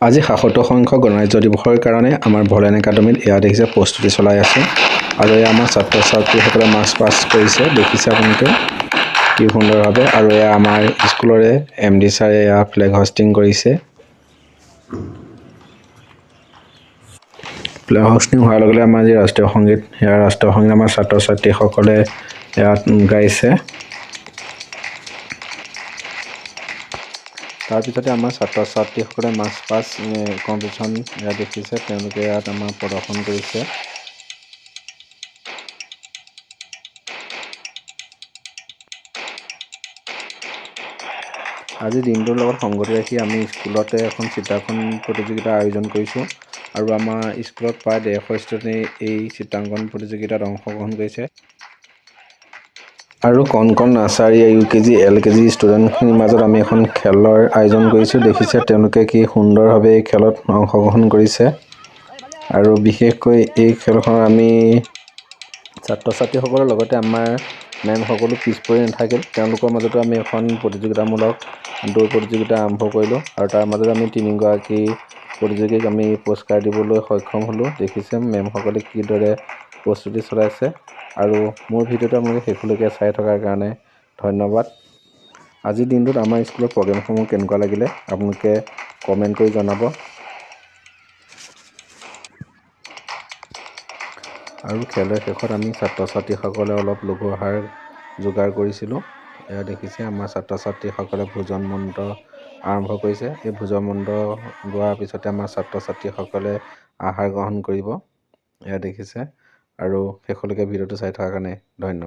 আজি ৭৭ সংখ্যক গণৰাজ্য দিৱসৰ কাৰণে আমাৰ ভলেন একাডেমীত এয়া দেখিছে প্ৰস্তুতি চলাই আছে আৰু এয়া আমাৰ ছাত্ৰ ছাত্ৰীসকলে মাৰ্চ পাছ কৰিছে দেখিছে আপোনালোকে কি সুন্দৰভাৱে আৰু এয়া আমাৰ স্কুলৰে MD ছাৰে এয়া ফ্লেগ হোষ্টিং কৰিছে ফ্লেগ হোষ্টিং হোৱাৰ লগে লগে আমাৰ যি ৰাষ্ট্ৰীয় সংগীত সেয়া ৰাষ্ট্ৰীয় সংগীত আমাৰ ছাত্ৰ ছাত্ৰীসকলে ইয়াত গাইছে তাৰপিছতে আমাৰ ছাত্ৰ ছাত্ৰীসকলে মাৰ্চ পাছ কম্পিটিশ্যন ইয়াত দেখিছে তেওঁলোকে ইয়াত আমাৰ প্ৰদৰ্শন কৰিছে আজি দিনটোৰ লগত সংগতি ৰাখি আমি স্কুলতে এখন চিত্ৰাংকন প্ৰতিযোগিতা আয়োজন কৰিছোঁ আৰু আমাৰ স্কুলত প্ৰায় 150 ষ্টুডেণ্টে এই চিত্ৰাংকন প্ৰতিযোগিতাত অংশগ্ৰহণ কৰিছে আৰু কণ নাৰ্চাৰী UKG LKG ষ্টুডেণ্টখিনিৰ মাজত আমি এখন খেলৰ আয়োজন কৰিছোঁ দেখিছে তেওঁলোকে কি সুন্দৰভাৱে এই খেলত অংশগ্ৰহণ কৰিছে আৰু বিশেষকৈ এই খেলখনত আমি ছাত্ৰ ছাত্ৰীসকলৰ লগতে আমাৰ মেম সকলো পিছ পৰি নাথাকিল তেওঁলোকৰ মাজতো আমি এখন প্ৰতিযোগিতামূলক দৌৰ প্ৰতিযোগিতা আৰম্ভ কৰিলোঁ আৰু তাৰ মাজত আমি 3গৰাকী প্ৰতিযোগীক আমি পুৰস্কাৰ দিবলৈ সক্ষম হ'লোঁ দেখিছে মেমসকলে কিদৰে প্ৰস্তুতি চলাইছে আৰু মোৰ ভিডিঅ'টো আপোনালোকে শেষলৈকে চাই থকাৰ কাৰণে ধন্যবাদ আজিৰ দিনটোত আমাৰ স্কুলৰ প্ৰগ্ৰেমসমূহ কেনেকুৱা লাগিলে আপোনালোকে কমেণ্ট কৰি জনাব আৰু খেলৰ শেষত আমি ছাত্ৰ ছাত্ৰীসকলে অলপ লঘু আহাৰ যোগাৰ কৰিছিলোঁ এয়া দেখিছে আমাৰ ছাত্ৰ ছাত্ৰীসকলে ভোজন মন্ত্ৰ আৰম্ভ কৰিছে এই ভোজন মন্ত্ৰ গোৱাৰ পিছতে আমাৰ ছাত্ৰ ছাত্ৰীসকলে আহাৰ গ্ৰহণ কৰিব এয়া দেখিছে আৰু শেষলৈকে ভিডিঅ'টো চাই থকাৰ কাৰণে ধন্যবাদ